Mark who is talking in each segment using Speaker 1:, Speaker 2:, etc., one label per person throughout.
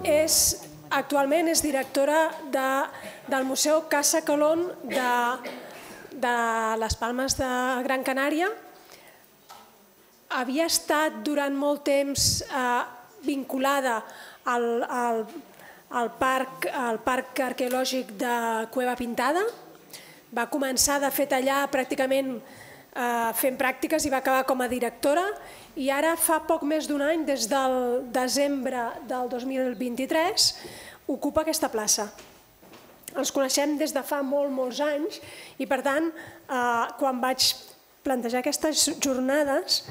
Speaker 1: Actualment és directora del Museu Casa Colón de les Palmes de Gran Canària. Havia estat durant molt temps vinculada al Parc Arqueològic de Cueva Pintada. Va començar, de fet, allà pràcticament fent pràctiques i va acabar com a directora, i ara fa poc més d'un any, des del desembre del 2023, ocupa aquesta plaça. Els coneixem des de fa molts anys i, per tant, quan vaig plantejar aquestes jornades,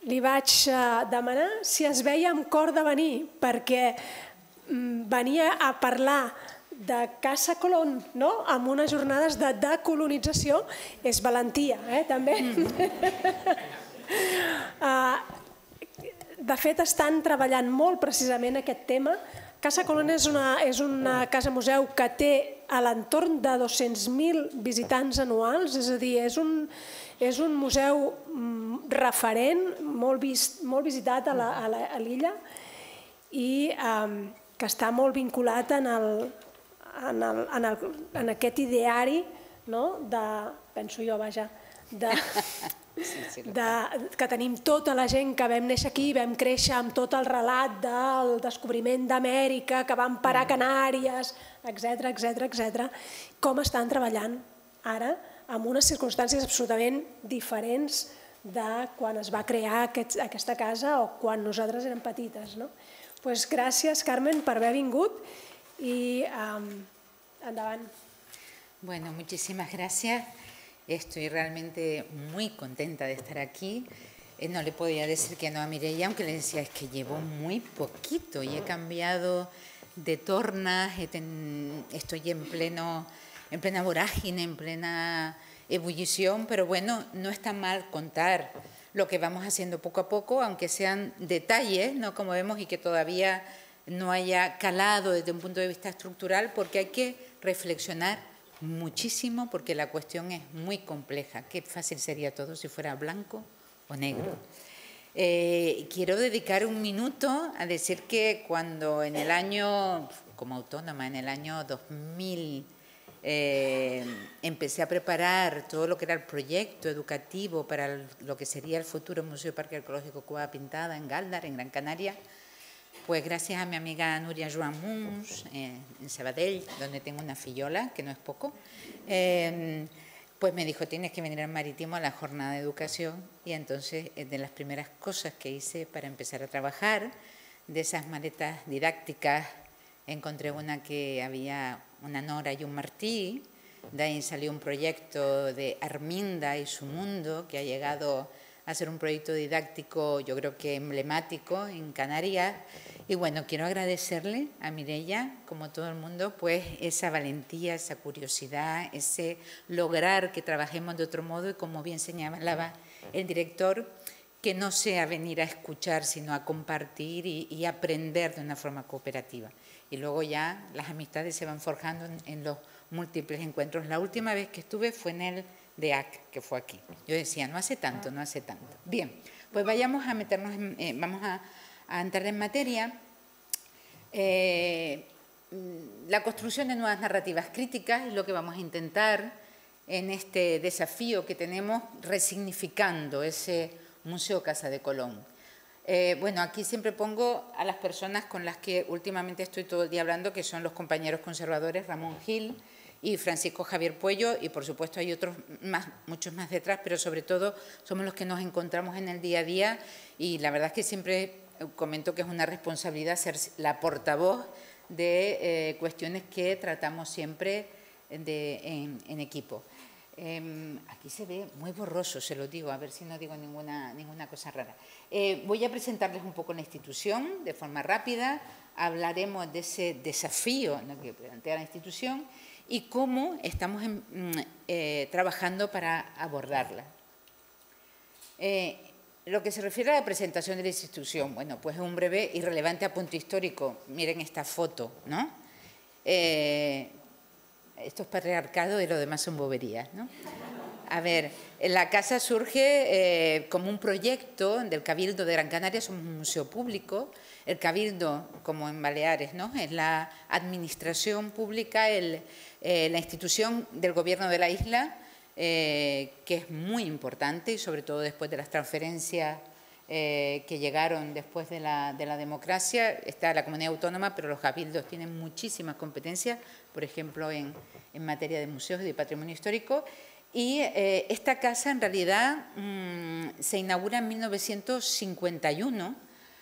Speaker 1: li vaig demanar si es veia amb cor de venir, perquè venia a parlar de Casa Colón, amb unes jornades de decolonització. És valentia, també. De fet, estan treballant molt precisament aquest tema. Casa Colón és una casa-museu que té a l'entorn de 200.000 visitants anuals, és a dir, és un museu referent, molt visitat a l'illa, i que està molt vinculat en aquest ideari, penso jo, vaja, que tenim tota la gent que vam néixer aquí, vam créixer amb tot el relat del descobriment d'Amèrica, que vam parar a Canàries, etc. Com estan treballant ara en unes circumstàncies absolutament diferents de quan es va crear aquesta casa o quan nosaltres érem petites. Gràcies, Carmen, per haver vingut y endavant.
Speaker 2: Bueno, muchísimas gracias. Estoy realmente muy contenta de estar aquí. No le podía decir que no a Mireia, aunque le decía es que llevo muy poquito y he cambiado de tornas, estoy en plena vorágine, en plena ebullición, pero bueno, no está mal contar lo que vamos haciendo poco a poco, aunque sean detalles, ¿no? Como vemos, y que todavía no haya calado desde un punto de vista estructural, porque hay que reflexionar muchísimo, porque la cuestión es muy compleja. Qué fácil sería todo si fuera blanco o negro. Quiero dedicar un minuto a decir que cuando en el año, como autónoma, en el año 2000, empecé a preparar todo lo que era el proyecto educativo para lo que sería el futuro Museo Parque Arqueológico Cueva Pintada en Galdar, en Gran Canaria, pues gracias a mi amiga Núria Joan Muns, en Sabadell, donde tengo una fillola, que no es poco, pues me dijo, tienes que venir al Marítimo a la jornada de educación, y entonces de las primeras cosas que hice para empezar a trabajar, de esas maletas didácticas, encontré una que había una Nora y un Martí, de ahí salió un proyecto de Arminda y su mundo, que ha llegado a ser un proyecto didáctico, yo creo que emblemático en Canarias. Y bueno, quiero agradecerle a Mireia, como todo el mundo, pues esa valentía, esa curiosidad, ese lograr que trabajemos de otro modo, y como bien señalaba el director, que no sea venir a escuchar, sino a compartir y aprender de una forma cooperativa. Y luego ya las amistades se van forjando en los múltiples encuentros. La última vez que estuve fue en el DEAC, que fue aquí. Yo decía, no hace tanto, no hace tanto. Bien, pues vayamos a meternos, vamos a entrar en materia. La construcción de nuevas narrativas críticas es lo que vamos a intentar en este desafío que tenemos, resignificando ese Museo Casa de Colón. Bueno, aquí siempre pongo a las personas con las que últimamente estoy todo el día hablando, que son los compañeros conservadores Ramón Gil y Francisco Javier Puello, y por supuesto hay otros más, muchos más detrás, pero sobre todo somos los que nos encontramos en el día a día, y la verdad es que siempre comento que es una responsabilidad ser la portavoz de cuestiones que tratamos siempre en equipo. Aquí se ve muy borroso, se lo digo, a ver si no digo ninguna cosa rara. Voy a presentarles un poco la institución de forma rápida, hablaremos de ese desafío, ¿no?, que plantea la institución y cómo estamos trabajando para abordarla. Lo que se refiere a la presentación de la institución, bueno, pues es un breve y relevante apunte histórico. Miren esta foto, ¿no? Esto es patriarcado y lo demás son boberías, ¿no? A ver, la casa surge como un proyecto del Cabildo de Gran Canaria, somos un museo público. El Cabildo, como en Baleares, ¿no?, es la administración pública, la institución del gobierno de la isla, que es muy importante, y sobre todo después de las transferencias que llegaron después de la democracia. Está la comunidad autónoma, pero los cabildos tienen muchísimas competencias, por ejemplo, en materia de museos y de patrimonio histórico. Y esta casa, en realidad, se inaugura en 1951,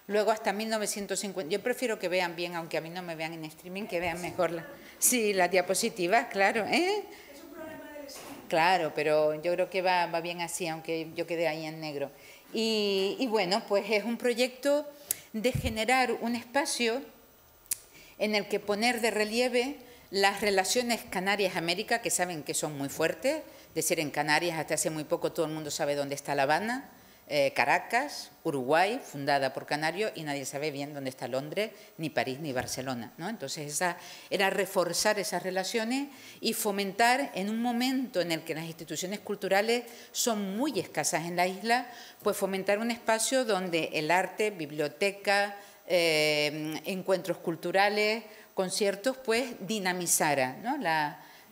Speaker 2: luego hasta 1950. Yo prefiero que vean bien, aunque a mí no me vean en streaming, que vean mejor las diapositivas, claro. Es un problema del estilo. Claro, pero yo creo que va bien así, aunque yo quedé ahí en negro. Y bueno, pues es un proyecto de generar un espacio en el que poner de relieve las relaciones Canarias-América, que saben que son muy fuertes. Es decir, en Canarias hasta hace muy poco todo el mundo sabe dónde está La Habana, Caracas, Uruguay, fundada por canarios, y nadie sabe bien dónde está Londres, ni París, ni Barcelona, ¿no? Entonces, esa era reforzar esas relaciones y fomentar, en un momento en el que las instituciones culturales son muy escasas en la isla, pues fomentar un espacio donde el arte, biblioteca, encuentros culturales, conciertos, pues dinamizara, ¿no?,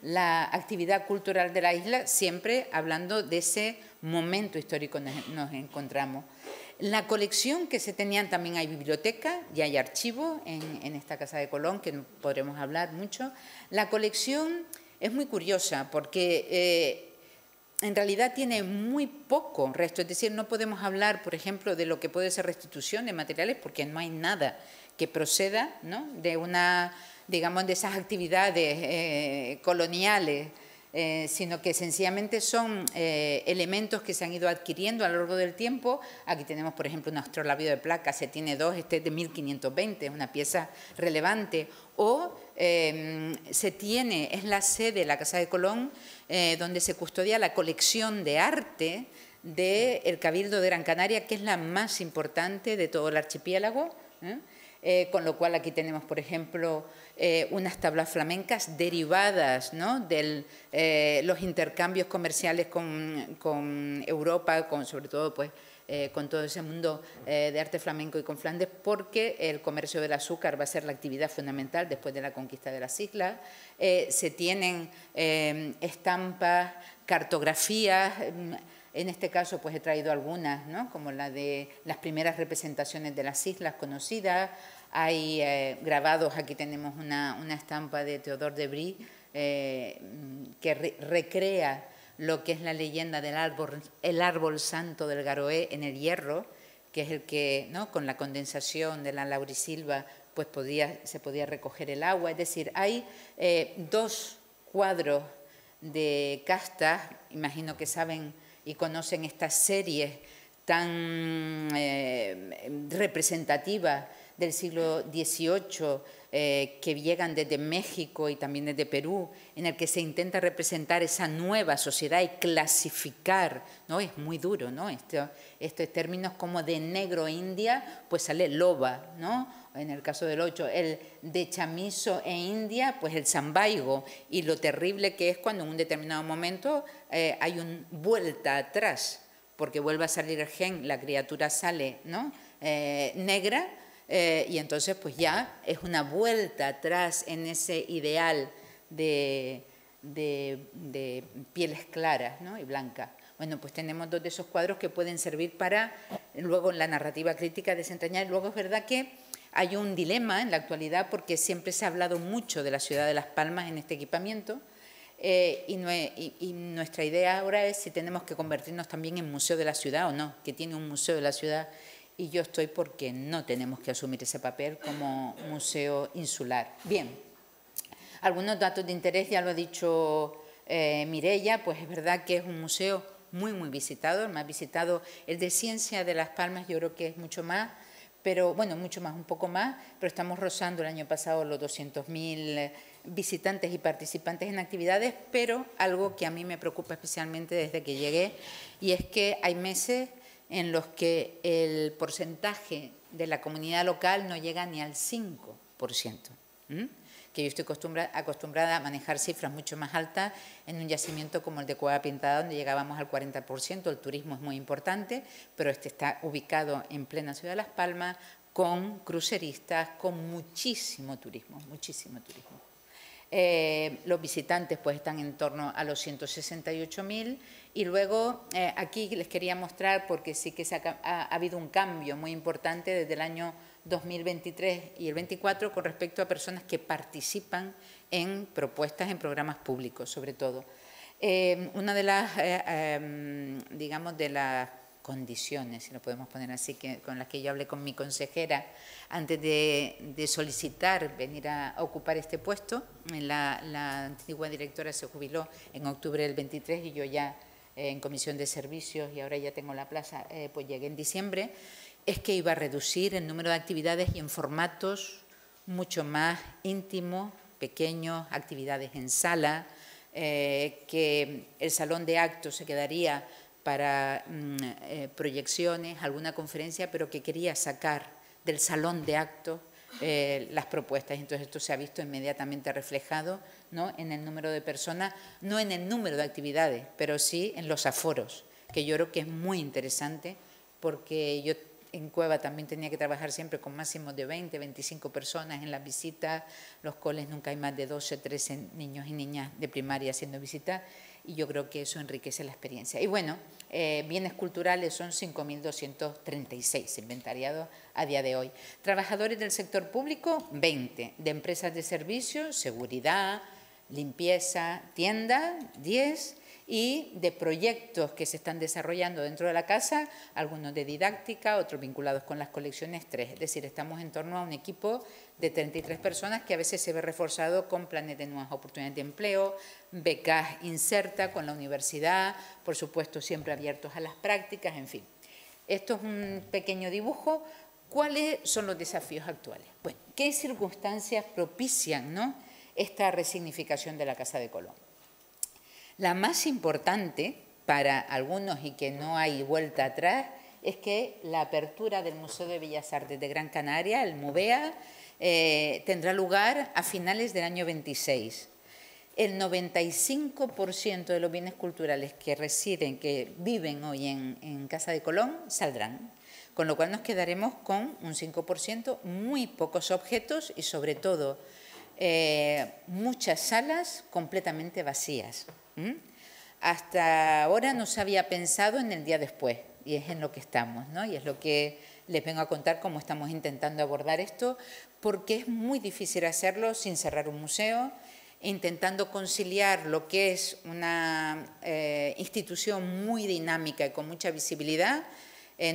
Speaker 2: la actividad cultural de la isla, siempre hablando de ese momento histórico en el que nos encontramos. La colección que se tenían, también hay biblioteca y hay archivo en esta Casa de Colón, que podremos hablar mucho. La colección es muy curiosa porque en realidad tiene muy poco resto, es decir, no podemos hablar, por ejemplo, de lo que puede ser restitución de materiales porque no hay nada que proceda, ¿no?, de una, digamos, de esas actividades coloniales, sino que sencillamente son elementos que se han ido adquiriendo a lo largo del tiempo. Aquí tenemos, por ejemplo, un astrolabio de plata, se tiene dos, este es de 1520, es una pieza relevante. O se tiene, es la sede, la Casa de Colón, donde se custodia la colección de arte del Cabildo de Gran Canaria, que es la más importante de todo el archipiélago, con lo cual aquí tenemos, por ejemplo, unas tablas flamencas derivadas, ¿no?, de los intercambios comerciales con Europa, sobre todo pues, con todo ese mundo de arte flamenco y con Flandes, porque el comercio del azúcar va a ser la actividad fundamental después de la conquista de las islas. Se tienen estampas, cartografías. En este caso, pues he traído algunas, ¿no?, como la de las primeras representaciones de las islas conocidas. Hay grabados, aquí tenemos una estampa de Théodore de Bry que recrea lo que es la leyenda del árbol santo del Garoé en el hierro, que es el que, ¿no?, con la condensación de la laurisilva, pues se podía recoger el agua. Es decir, hay dos cuadros de castas, imagino que saben y conocen estas series tan representativas del siglo XVIII que llegan desde México y también desde Perú, en el que se intenta representar esa nueva sociedad y clasificar, ¿no? Es muy duro, ¿no? Estos términos como de negro India, pues sale loba, ¿no? En el caso del 8, el de chamizo e India, pues el zambaigo, y lo terrible que es cuando en un determinado momento hay una vuelta atrás, porque vuelve a salir el gen, la criatura sale, ¿no?, negra, y entonces pues ya es una vuelta atrás en ese ideal de pieles claras, ¿no?, y blancas. Bueno, pues tenemos dos de esos cuadros que pueden servir para luego en la narrativa crítica desentrañar. Luego es verdad que hay un dilema en la actualidad porque siempre se ha hablado mucho de la ciudad de Las Palmas en este equipamiento y nuestra idea ahora es si tenemos que convertirnos también en museo de la ciudad o no, que tiene un museo de la ciudad, y yo estoy porque no tenemos que asumir ese papel como museo insular. Bien, algunos datos de interés ya lo ha dicho Mireia, pues es verdad que es un museo muy visitado, el más visitado, el de Ciencia de Las Palmas yo creo que es mucho más, pero bueno, mucho más, un poco más, pero estamos rozando el año pasado los 200.000 visitantes y participantes en actividades, pero algo que a mí me preocupa especialmente desde que llegué, y es que hay meses en los que el porcentaje de la comunidad local no llega ni al 5%. que yo estoy acostumbrada a manejar cifras mucho más altas en un yacimiento como el de Cueva Pintada, donde llegábamos al 40%, el turismo es muy importante, pero este está ubicado en plena ciudad de Las Palmas, con cruceristas, con muchísimo turismo, muchísimo turismo. Los visitantes pues están en torno a los 168.000 y luego aquí les quería mostrar, porque sí que ha habido un cambio muy importante desde el año 2023 y el 24 con respecto a personas que participan en propuestas en programas públicos, sobre todo. Una de las, digamos, de las condiciones, si lo podemos poner así, con las que yo hablé con mi consejera antes de solicitar venir a ocupar este puesto. La antigua directora se jubiló en octubre del 23 y yo ya en comisión de servicios, y ahora ya tengo la plaza, pues llegué en diciembre. Es que iba a reducir el número de actividades y en formatos mucho más íntimos, pequeños, actividades en sala, que el salón de actos se quedaría para proyecciones, alguna conferencia, pero que quería sacar del salón de actos las propuestas. Entonces esto se ha visto inmediatamente reflejado, ¿no?, en el número de personas, no en el número de actividades, pero sí en los aforos, que yo creo que es muy interesante, porque yo en Cueva también tenía que trabajar siempre con máximos de 20, 25 personas en las visitas. Los coles nunca hay más de 12, 13 niños y niñas de primaria haciendo visitas, y yo creo que eso enriquece la experiencia. Y bueno, bienes culturales son 5.236 inventariados a día de hoy. Trabajadores del sector público, 20. De empresas de servicios, seguridad, limpieza, tienda, 10. Y de proyectos que se están desarrollando dentro de la casa, algunos de didáctica, otros vinculados con las colecciones, 3. Es decir, estamos en torno a un equipo de 33 personas que a veces se ve reforzado con planes de nuevas oportunidades de empleo, becas Inserta con la universidad, por supuesto siempre abiertos a las prácticas, en fin. Esto es un pequeño dibujo. ¿Cuáles son los desafíos actuales? Bueno, ¿qué circunstancias propician, ¿no?, esta resignificación de la Casa de Colón? La más importante para algunos, y que no hay vuelta atrás, es que la apertura del Museo de Bellas Artes de Gran Canaria, el MUBEA, tendrá lugar a finales del año 26. El 95% de los bienes culturales que viven hoy en Casa de Colón saldrán, con lo cual nos quedaremos con un 5%, muy pocos objetos y sobre todo muchas salas completamente vacías. Hasta ahora no se había pensado en el día después, y es en lo que estamos, ¿no? Y es lo que les vengo a contar, cómo estamos intentando abordar esto, porque es muy difícil hacerlo sin cerrar un museo, intentando conciliar lo que es una institución muy dinámica y con mucha visibilidad.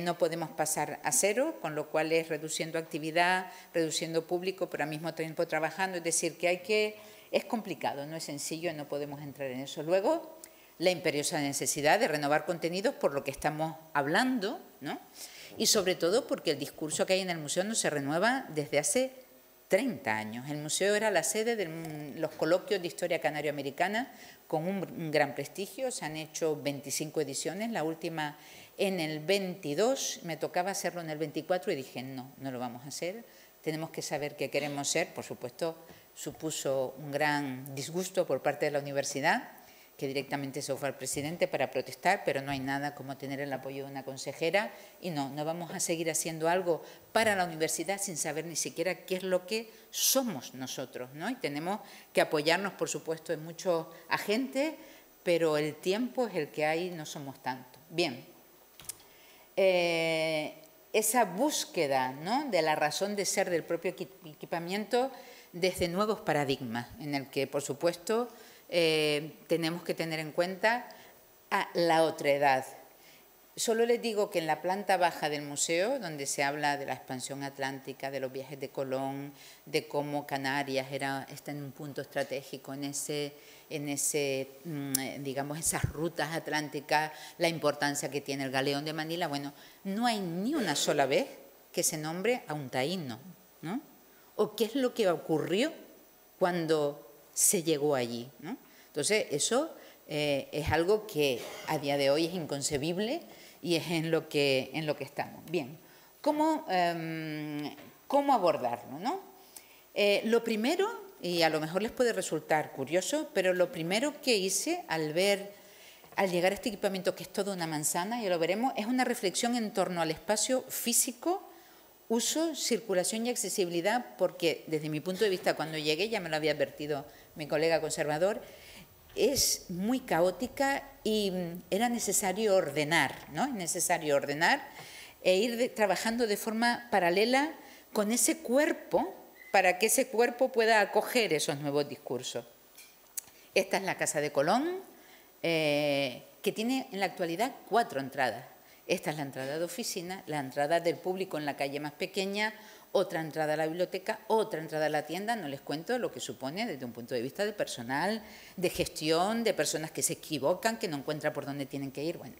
Speaker 2: No podemos pasar a cero, con lo cual es reduciendo actividad, reduciendo público, pero al mismo tiempo trabajando. Es decir, que es complicado, no es sencillo, no podemos entrar en eso. Luego, la imperiosa necesidad de renovar contenidos por lo que estamos hablando, ¿no? Y sobre todo porque el discurso que hay en el museo no se renueva desde hace 30 años. El museo era la sede de los coloquios de historia canario-americana con un gran prestigio. Se han hecho 25 ediciones, la última en el 22, me tocaba hacerlo en el 24 y dije no lo vamos a hacer, tenemos que saber qué queremos ser. Por supuesto, supuso un gran disgusto por parte de la universidad, que directamente se fue al presidente para protestar, pero no hay nada como tener el apoyo de una consejera, y no vamos a seguir haciendo algo para la universidad sin saber ni siquiera qué es lo que somos nosotros, ¿no? Y tenemos que apoyarnos, por supuesto, en muchos agentes, pero el tiempo es el que hay, no somos tantos. Bien, esa búsqueda, ¿no?, de la razón de ser del propio equipamiento desde nuevos paradigmas, en el que, por supuesto, tenemos que tener en cuenta a la otredad. Solo les digo que en la planta baja del museo, donde se habla de la expansión atlántica, de los viajes de Colón, de cómo Canarias está en un punto estratégico en digamos, esas rutas atlánticas, la importancia que tiene el galeón de Manila, bueno, no hay ni una sola vez que se nombre a un taíno, ¿no? O qué es lo que ocurrió cuando se llegó allí, ¿no? Entonces, eso es algo que a día de hoy es inconcebible y es en lo que estamos. Bien, ¿cómo abordarlo, no? Lo primero y a lo mejor les puede resultar curioso, pero lo primero que hice al llegar a este equipamiento, que es toda una manzana, ya lo veremos, es una reflexión en torno al espacio físico, uso, circulación y accesibilidad, porque desde mi punto de vista, cuando llegué, ya me lo había advertido mi colega conservador, es muy caótica y era necesario ordenar, ¿no? Es necesario ordenar e ir trabajando de forma paralela con ese cuerpo, para que ese cuerpo pueda acoger esos nuevos discursos. Esta es la Casa de Colón, que tiene en la actualidad 4 entradas. Esta es la entrada de oficina, la entrada del público en la calle más pequeña, otra entrada a la biblioteca, otra entrada a la tienda. No les cuento lo que supone desde un punto de vista de personal, de gestión, de personas que se equivocan, que no encuentran por dónde tienen que ir. Bueno,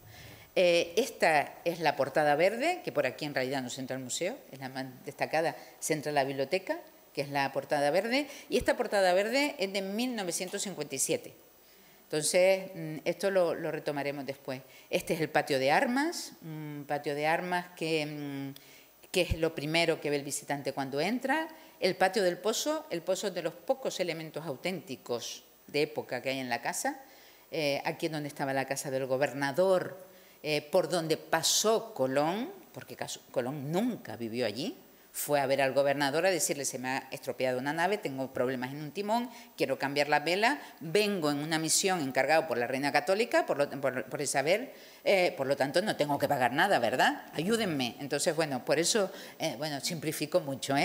Speaker 2: esta es la portada verde, que por aquí en realidad no se entra al museo, es la más destacada, se entra a la biblioteca, que es la portada verde, y esta portada verde es de 1957. Entonces, esto lo retomaremos después. Este es el patio de armas, un patio de armas que es lo primero que ve el visitante cuando entra. El patio del pozo, el pozo es de los pocos elementos auténticos de época que hay en la casa. Aquí es donde estaba la casa del gobernador, por donde pasó Colón, porque Colón nunca vivió allí. Fue a ver al gobernador a decirle: se me ha estropeado una nave, tengo problemas en un timón, quiero cambiar la vela, vengo en una misión encargado por la Reina Católica, por Isabel, por lo tanto no tengo que pagar nada, ¿verdad? Ayúdenme. Entonces, bueno, por eso, bueno, simplifico mucho,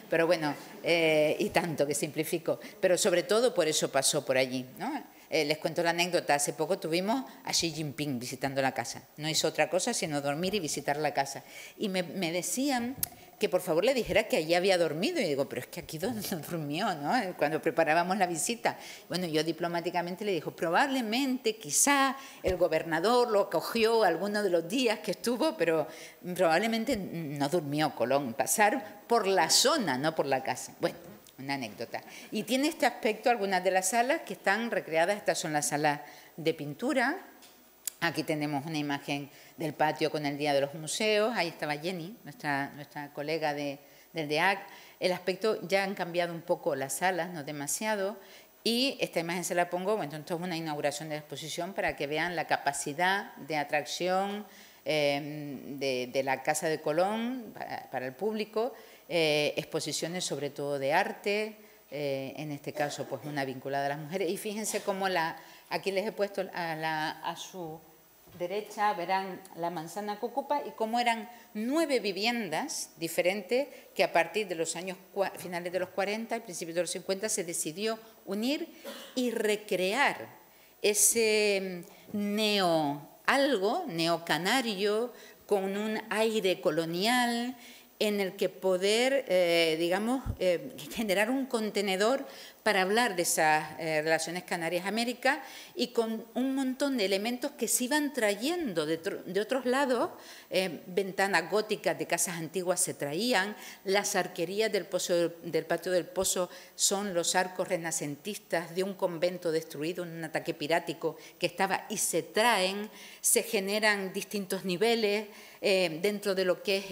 Speaker 2: pero bueno, y tanto que simplifico, pero sobre todo por eso pasó por allí, ¿no? Les cuento la anécdota, hace poco tuvimos a Xi Jinping visitando la casa, no hizo otra cosa sino dormir y visitar la casa, y me decían que por favor le dijera que allí había dormido. Y digo, pero es que aquí no durmió, ¿no? Cuando preparábamos la visita. Bueno, yo diplomáticamente le digo, probablemente, quizá, el gobernador lo acogió alguno de los días que estuvo, pero probablemente no durmió Colón. Pasar por la zona, no por la casa. Bueno, una anécdota. Y tiene este aspecto algunas de las salas que están recreadas. Estas son las salas de pintura. Aquí tenemos una imagen del patio con el Día de los Museos. Ahí estaba Jenny, nuestra colega del DEAC. El aspecto, ya han cambiado un poco las salas, no demasiado. Y esta imagen se la pongo, bueno, esto es una inauguración de la exposición para que vean la capacidad de atracción de la Casa de Colón para el público. Exposiciones sobre todo de arte, en este caso pues una vinculada a las mujeres. Y fíjense cómo aquí les he puesto a su derecha, verán la manzana que ocupa y cómo eran 9 viviendas diferentes que a partir de los años finales de los 40 y principios de los 50 se decidió unir y recrear ese neocanario con un aire colonial en el que poder, digamos, generar un contenedor para hablar de esas relaciones Canarias-América y con un montón de elementos que se iban trayendo de otros lados. Ventanas góticas de casas antiguas se traían, las arquerías del patio del Pozo son los arcos renacentistas de un convento destruido en un ataque pirático que estaba y se traen, se generan distintos niveles dentro de lo que es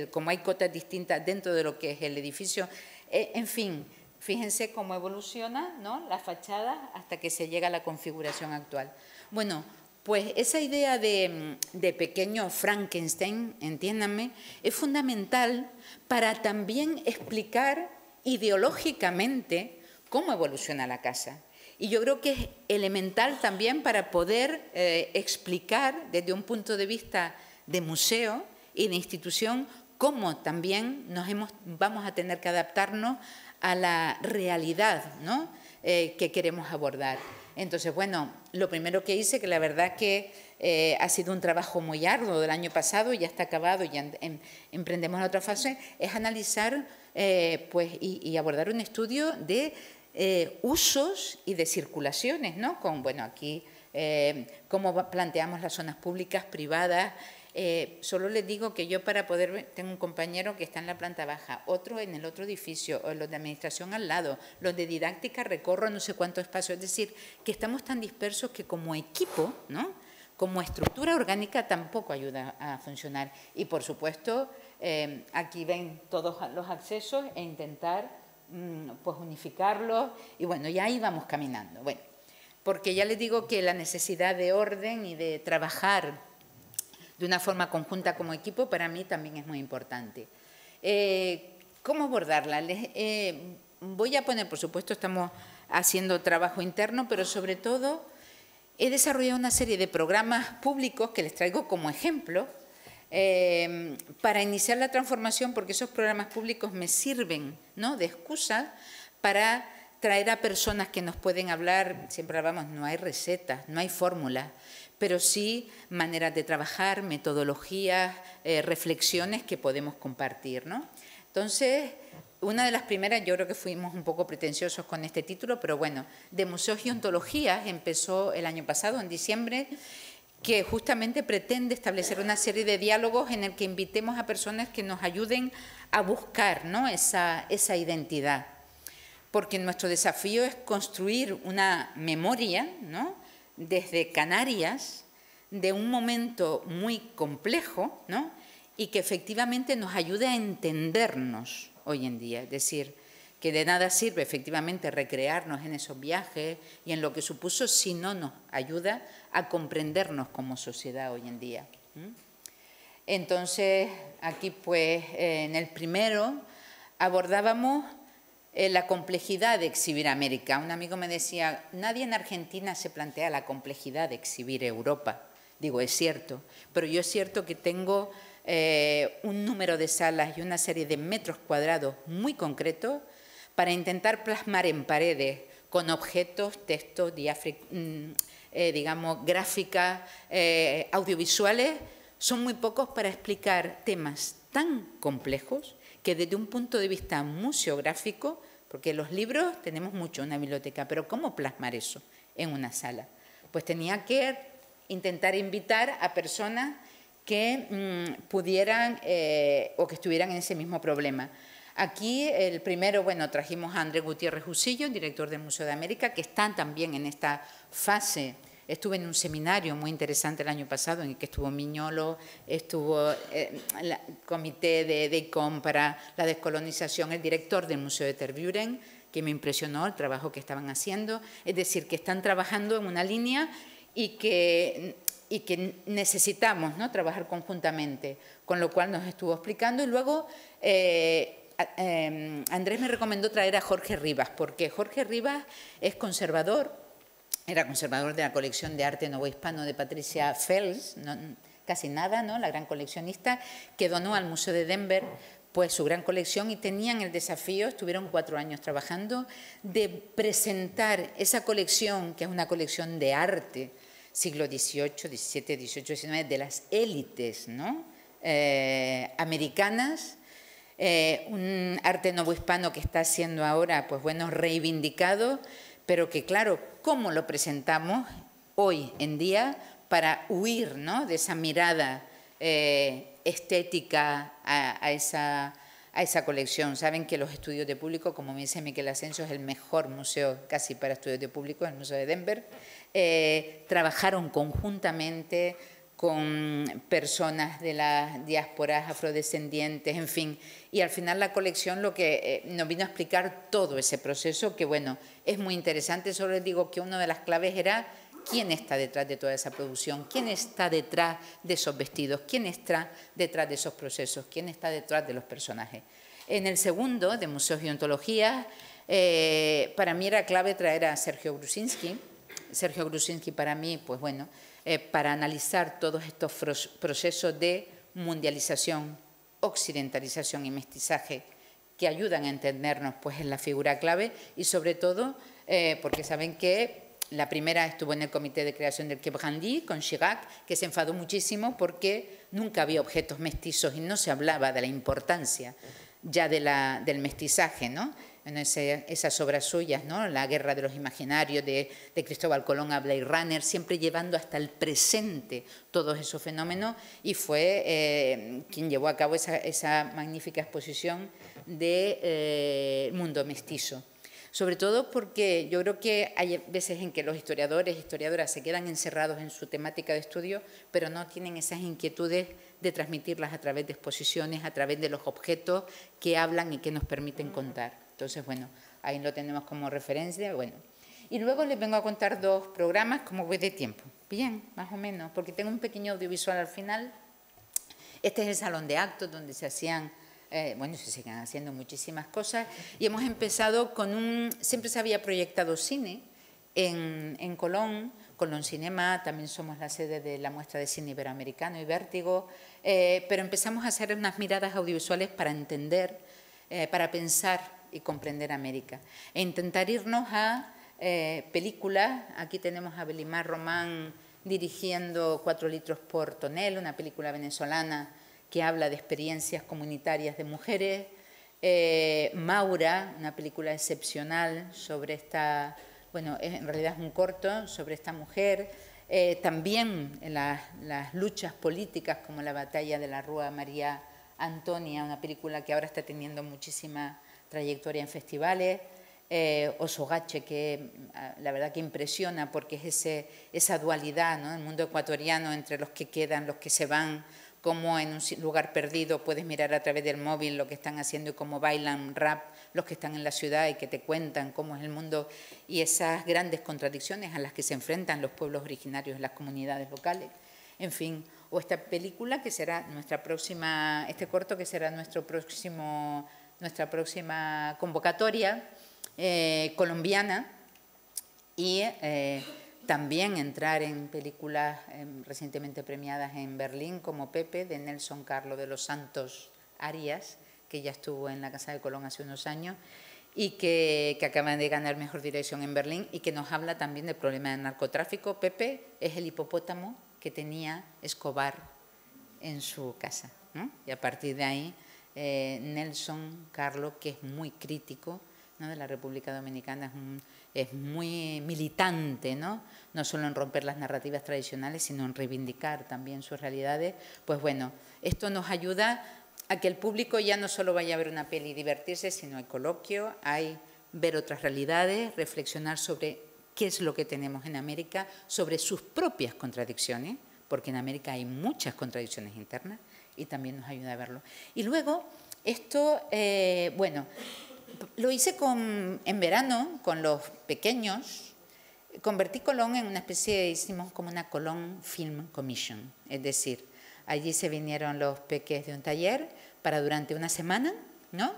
Speaker 2: como hay cotas distintas dentro de lo que es el edificio, en fin. Fíjense cómo evoluciona, ¿no?, la fachada hasta que se llega a la configuración actual. Bueno, pues esa idea de pequeño Frankenstein, entiéndanme, es fundamental para también explicar ideológicamente cómo evoluciona la casa. Y yo creo que es elemental también para poder explicar desde un punto de vista de museo y de institución cómo también vamos a tener que adaptarnos a la realidad, ¿no?, que queremos abordar. Entonces, bueno, lo primero que hice, que la verdad que ha sido un trabajo muy arduo del año pasado, ya está acabado, ya emprendemos la otra fase, es analizar pues, y abordar un estudio de usos y de circulaciones, ¿no? Con, bueno, aquí cómo planteamos las zonas públicas, privadas. Solo les digo que yo para poder ver, tengo un compañero que está en la planta baja, otro en el otro edificio, o los de administración al lado, los de didáctica recorro no sé cuánto espacio, es decir, que estamos tan dispersos que como equipo, ¿no?, como estructura orgánica tampoco ayuda a funcionar. Y por supuesto, aquí ven todos los accesos e intentar pues unificarlos y bueno, ya íbamos caminando. Bueno, porque ya les digo que la necesidad de orden y de trabajar de una forma conjunta como equipo para mí también es muy importante. ¿Cómo abordarla? Voy a poner, por supuesto, estamos haciendo trabajo interno, pero sobre todo he desarrollado una serie de programas públicos que les traigo como ejemplo para iniciar la transformación, porque esos programas públicos me sirven, ¿no?, de excusa para traer a personas que nos pueden hablar. Siempre hablamos, no hay recetas, no hay fórmulas, pero sí maneras de trabajar, metodologías, reflexiones que podemos compartir, ¿no? Entonces, una de las primeras, yo creo que fuimos un poco pretenciosos con este título, pero bueno, de Museos y Ontologías empezó el año pasado, en diciembre, que justamente pretende establecer una serie de diálogos en el que invitemos a personas que nos ayuden a buscar, ¿no?, esa identidad. Porque nuestro desafío es construir una memoria, ¿no?, desde Canarias, de un momento muy complejo, ¿no?, y que efectivamente nos ayude a entendernos hoy en día. Es decir, que de nada sirve efectivamente recrearnos en esos viajes y en lo que supuso si no nos ayuda a comprendernos como sociedad hoy en día. Entonces, aquí pues en el primero abordábamos la complejidad de exhibir América. Un amigo me decía, nadie en Argentina se plantea la complejidad de exhibir Europa. Digo, es cierto, pero yo es cierto que tengo un número de salas y una serie de metros cuadrados muy concretos para intentar plasmar en paredes con objetos, textos, digamos, gráficas, audiovisuales, son muy pocos para explicar temas tan complejos que desde un punto de vista museográfico, porque los libros tenemos mucho en una biblioteca, pero ¿cómo plasmar eso en una sala? Pues tenía que intentar invitar a personas que pudieran o que estuvieran en ese mismo problema. Aquí el primero, bueno, trajimos a Andrés Gutiérrez Usillo, director del Museo de América, que está también en esta fase. Estuve en un seminario muy interesante el año pasado en el que estuvo Miñolo, estuvo el comité de ICOM para la descolonización, el director del Museo de Tervuren, que me impresionó el trabajo que estaban haciendo. Es decir, que están trabajando en una línea y que necesitamos, ¿no?, trabajar conjuntamente, con lo cual nos estuvo explicando. Y luego Andrés me recomendó traer a Jorge Rivas, porque Jorge Rivas es conservador, era conservador de la colección de arte novohispano de Patricia Fels, casi nada, ¿no?, la gran coleccionista, que donó al Museo de Denver pues su gran colección, y tenían el desafío, estuvieron 4 años trabajando, de presentar esa colección, que es una colección de arte, siglo XVIII, XVII, XVIII, XIX, de las élites, ¿no?, americanas, un arte novohispano que está siendo ahora, pues bueno, reivindicado, pero que claro, ¿cómo lo presentamos hoy en día para huir, ¿no?, de esa mirada estética a esa colección? Saben que los estudios de público, como me dice Miquel Asensio, es el mejor museo casi para estudios de público, el Museo de Denver. Trabajaron conjuntamente con personas de las diásporas afrodescendientes, en fin, y al final la colección lo que nos vino a explicar todo ese proceso, que bueno, es muy interesante. Solo les digo que una de las claves era quién está detrás de toda esa producción, quién está detrás de esos vestidos, quién está detrás de esos procesos, quién está detrás de los personajes. En el segundo, de Museos y Ontologías, para mí era clave traer a Sergio Grusinski. Sergio Grusinski para mí, pues bueno, para analizar todos estos procesos de mundialización, occidentalización y mestizaje que ayudan a entendernos, pues es la figura clave, y sobre todo porque saben que la primera estuvo en el comité de creación del Quai Branly con Chirac, que se enfadó muchísimo porque nunca había objetos mestizos y no se hablaba de la importancia ya del mestizaje, ¿no? En esas obras suyas, ¿no?, La guerra de los imaginarios, de Cristóbal Colón a Blade Runner, siempre llevando hasta el presente todos esos fenómenos, y fue quien llevó a cabo esa magnífica exposición de Mundo Mestizo. Sobre todo porque yo creo que hay veces en que los historiadores e historiadoras se quedan encerrados en su temática de estudio, pero no tienen esas inquietudes de transmitirlas a través de exposiciones, a través de los objetos que hablan y que nos permiten contar. Entonces, bueno, ahí lo tenemos como referencia. Bueno. Y luego les vengo a contar 2 programas, como voy de tiempo. Bien, más o menos, porque tengo un pequeño audiovisual al final. Este es el salón de actos donde se hacían, bueno, se siguen haciendo muchísimas cosas. Y hemos empezado con siempre se había proyectado cine en Colón, Colón Cinema, también somos la sede de la muestra de cine iberoamericano y Vértigo, pero empezamos a hacer unas miradas audiovisuales para entender, para pensar y comprender América. E intentar irnos a películas. Aquí tenemos a Belimar Román dirigiendo 4 litros por tonel, una película venezolana que habla de experiencias comunitarias de mujeres. Maura, una película excepcional sobre esta, bueno, en realidad es un corto sobre esta mujer. También las luchas políticas como la batalla de la Rúa María Antonia, una película que ahora está teniendo muchísima trayectoria en festivales. Osogache, que la verdad que impresiona porque es esa dualidad, ¿no? El mundo ecuatoriano entre los que quedan, los que se van, cómo en un lugar perdido puedes mirar a través del móvil lo que están haciendo y cómo bailan rap los que están en la ciudad y que te cuentan cómo es el mundo y esas grandes contradicciones a las que se enfrentan los pueblos originarios y las comunidades locales. En fin, o esta película que será nuestra próxima, este corto que será nuestra próxima convocatoria, colombiana, y también entrar en películas recientemente premiadas en Berlín como Pepe, de Nelson Carlos de los Santos Arias, que ya estuvo en la Casa de Colón hace unos años y que acaba de ganar mejor dirección en Berlín y que nos habla también del problema del narcotráfico. Pepe es el hipopótamo que tenía Escobar en su casa, ¿no? Y a partir de ahí Nelson Carlos, que es muy crítico, ¿no?, de la República Dominicana, es muy militante, ¿no? No solo en romper las narrativas tradicionales, sino en reivindicar también sus realidades. Pues bueno, esto nos ayuda a que el público ya no solo vaya a ver una peli y divertirse, sino hay coloquio, hay ver otras realidades, reflexionar sobre qué es lo que tenemos en América, sobre sus propias contradicciones, porque en América hay muchas contradicciones internas y también nos ayuda a verlo. Y luego, esto, bueno, lo hice en verano con los pequeños. Convertí Colón en una especie, hicimos como una Colón Film Commission, es decir, allí se vinieron los peques de un taller para durante una semana, ¿no?,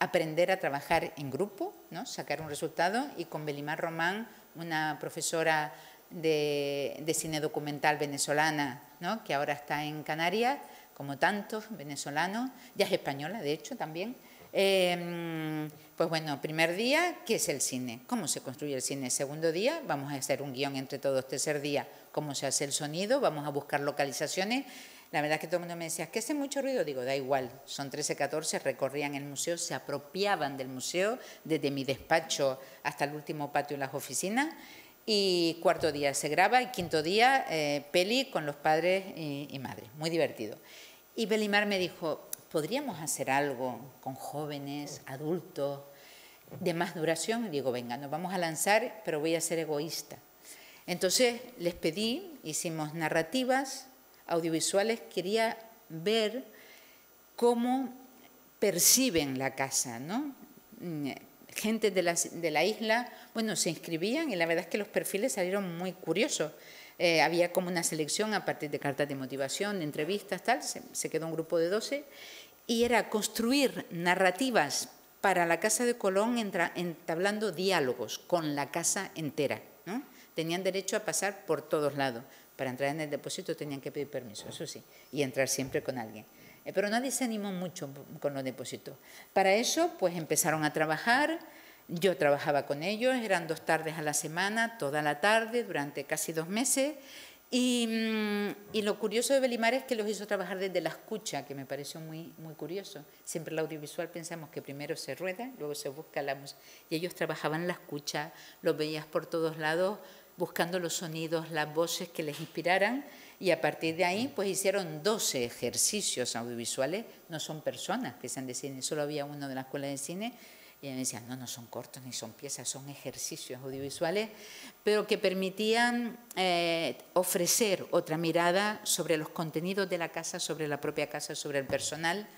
Speaker 2: aprender a trabajar en grupo, ¿no?, sacar un resultado, y con Belimar Román, una profesora de cine documental venezolana, ¿no?, que ahora está en Canarias, como tantos venezolanos, ya es española de hecho también. Pues bueno, primer día, ¿qué es el cine? ¿Cómo se construye el cine? Segundo día, vamos a hacer un guión entre todos. Tercer día, ¿cómo se hace el sonido? Vamos a buscar localizaciones. La verdad es que todo el mundo me decía, ¿es que hace mucho ruido? Digo, da igual, son 13, 14, recorrían el museo, se apropiaban del museo, desde mi despacho hasta el último patio en las oficinas. Y cuarto día se graba y quinto día peli con los padres y madres, muy divertido. Y Belimar me dijo, ¿podríamos hacer algo con jóvenes, adultos, de más duración? Y digo, venga, nos vamos a lanzar, pero voy a ser egoísta. Entonces les pedí, hicimos narrativas audiovisuales, quería ver cómo perciben la casa, ¿no? Gente de la isla, bueno, se inscribían y la verdad es que los perfiles salieron muy curiosos. Había como una selección a partir de cartas de motivación, de entrevistas, tal, se quedó un grupo de 12 y era construir narrativas para la Casa de Colón entablando diálogos con la casa entera, ¿no? Tenían derecho a pasar por todos lados. Para entrar en el depósito tenían que pedir permiso, eso sí, y entrar siempre con alguien. Pero nadie se animó mucho con los depósitos. Para eso, pues empezaron a trabajar. Yo trabajaba con ellos, eran 2 tardes a la semana, toda la tarde, durante casi 2 meses. Y lo curioso de Belimar es que los hizo trabajar desde la escucha, que me pareció muy, muy curioso. Siempre el audiovisual pensamos que primero se rueda, luego se busca la música. Y ellos trabajaban la escucha, los veías por todos lados, buscando los sonidos, las voces que les inspiraran. Y a partir de ahí, pues hicieron 12 ejercicios audiovisuales. No son personas que sean de cine, solo había uno de la escuela de cine. Y me decían, no son cortos ni son piezas, son ejercicios audiovisuales, pero que permitían ofrecer otra mirada sobre los contenidos de la casa, sobre la propia casa, sobre el personal.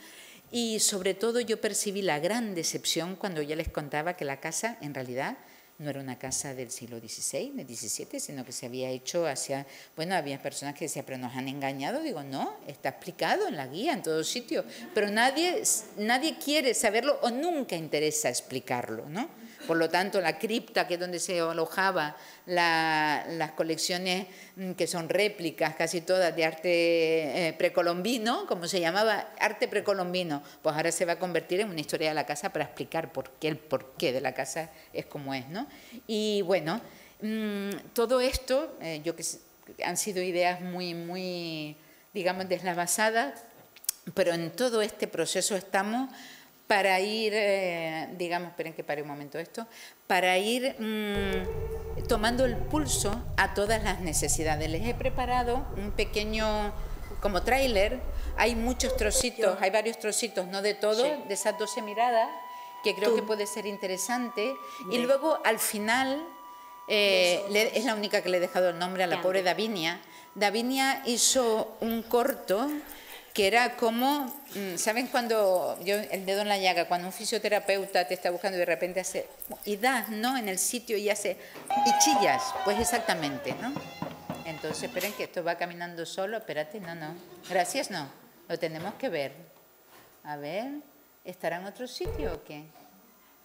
Speaker 2: Y sobre todo yo percibí la gran decepción cuando ya les contaba que la casa en realidad no era una casa del siglo XVI, del XVII, sino que se había hecho hacia... Bueno, había personas que decían, pero nos han engañado. Digo, no, está explicado en la guía, en todos sitios, pero nadie quiere saberlo o nunca interesa explicarlo, ¿no? Por lo tanto, la cripta, que es donde se alojaba las colecciones que son réplicas, casi todas de arte precolombino, como se llamaba, arte precolombino, pues ahora se va a convertir en una historia de la casa para explicar el porqué de la casa es como es, ¿no? Y bueno, todo esto, han sido ideas muy, digamos, deslavasadas, pero en todo este proceso estamos para ir, digamos, esperen que pare un momento esto, para ir tomando el pulso a todas las necesidades. Les he preparado un pequeño, como tráiler, hay muchos trocitos, hay varios trocitos, no de todo, de esas 12 miradas, que creo que puede ser interesante. Y luego, al final, es la única que le he dejado el nombre a la pobre Davinia. Davinia hizo un corto que era como, ¿saben cuando, el dedo en la llaga, cuando un fisioterapeuta te está buscando y de repente hace, y das, ¿no?, en el sitio y hace, y chillas? Pues exactamente, ¿no? Entonces, esperen que esto va caminando solo, espérate, no, gracias, no, lo tenemos que ver. A ver, ¿estará en otro sitio o qué?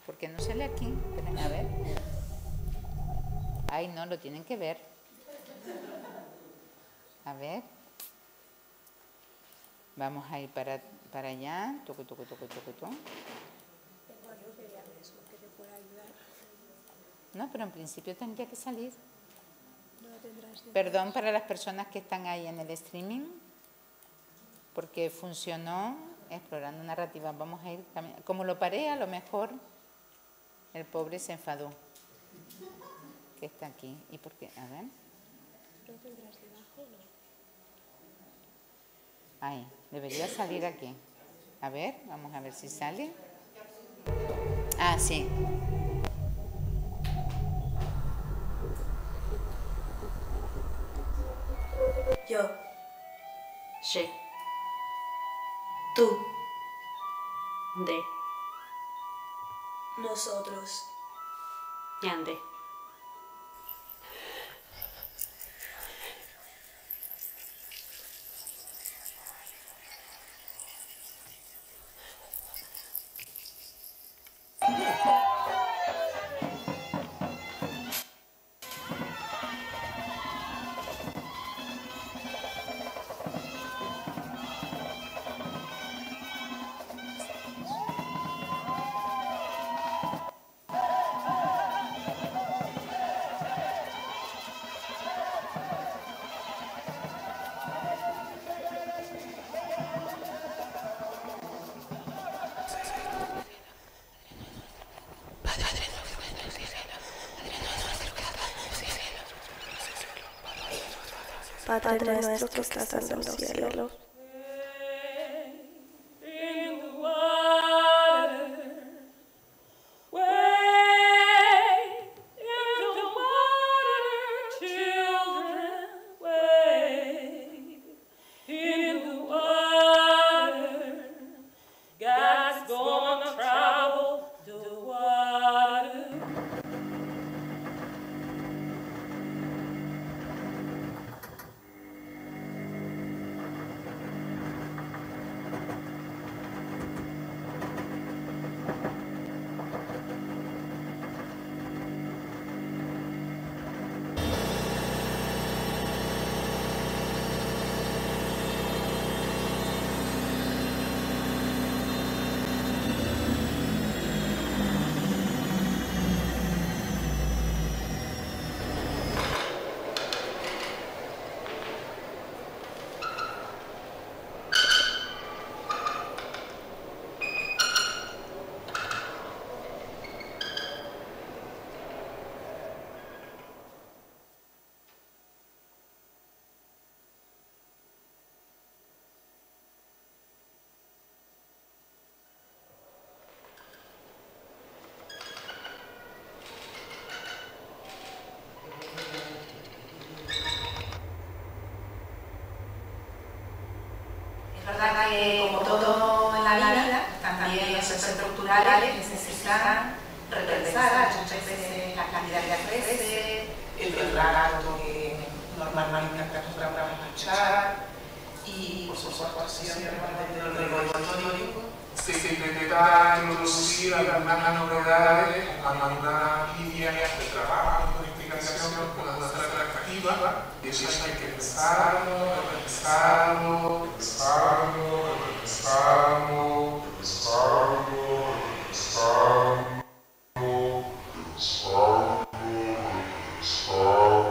Speaker 2: Porque no sale aquí, esperen, a ver. Ay, no, lo tienen que ver. A ver. Vamos a ir para allá. Toco. No, pero en principio tendría que salir. Perdón para las personas que están ahí en el streaming, porque funcionó explorando narrativa. Vamos a ir, como lo paré, a lo mejor el pobre se enfadó. Que está aquí. ¿Y por qué? A ver.
Speaker 1: ¿No tendrás debajo? No.
Speaker 2: Ahí, debería salir aquí. A ver, vamos a ver si sale. Ah, sí.
Speaker 3: Yo. She. Tú.
Speaker 4: De.
Speaker 3: Nosotros.
Speaker 4: Ñande.
Speaker 3: Padre nuestro que estás en los cielos.
Speaker 5: también los centros culturales necesitan repensar muchas veces la calidad que ofrece, el relato que normalmente acostumbramos a escuchar y por supuesto siempre manteniendo el rigor histórico.
Speaker 6: Se intentan introducir algunas novedades, algunas líneas de trabajo, de investigación con una nuestra atractiva, y eso hay que pensarlo, repensarlo, repensarlo, repensarlo, repensarlo, repensarlo, repensarlo, repensarlo.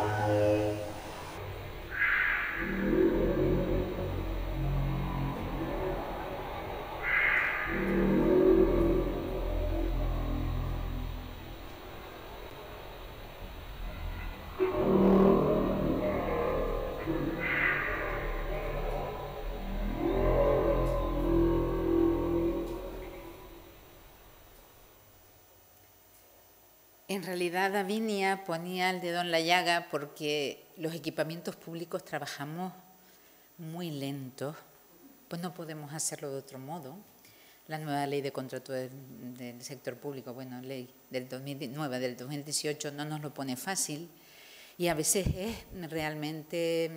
Speaker 2: En realidad, Davinia ponía el dedo en la llaga porque los equipamientos públicos trabajamos muy lentos, pues no podemos hacerlo de otro modo. La nueva ley de contrato del sector público, bueno, ley del 2009, del 2018, no nos lo pone fácil y a veces es realmente,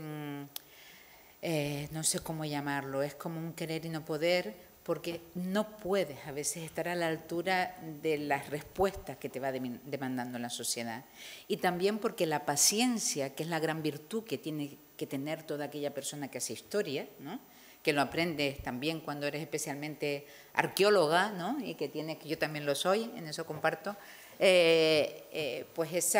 Speaker 2: no sé cómo llamarlo, es como un querer y no poder, porque no puedes a veces estar a la altura de las respuestas que te va demandando la sociedad. Y también porque la paciencia, que es la gran virtud que tiene que tener toda aquella persona que hace historia, ¿no?, que lo aprendes también cuando eres especialmente arqueóloga, ¿no?, y que yo también lo soy, en eso comparto, pues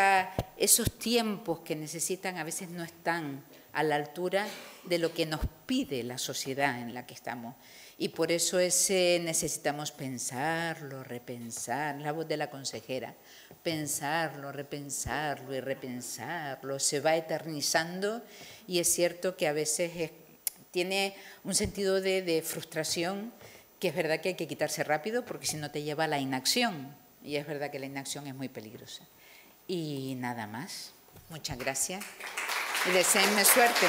Speaker 2: esos tiempos que necesitan a veces no están a la altura de lo que nos pide la sociedad en la que estamos. Y por eso necesitamos pensarlo, repensar, la voz de la consejera, pensarlo, repensarlo y repensarlo, se va eternizando y es cierto que a veces tiene un sentido de frustración que es verdad que hay que quitarse rápido porque si no te lleva a la inacción y es verdad que la inacción es muy peligrosa. Y nada más, muchas gracias y deseenme suerte.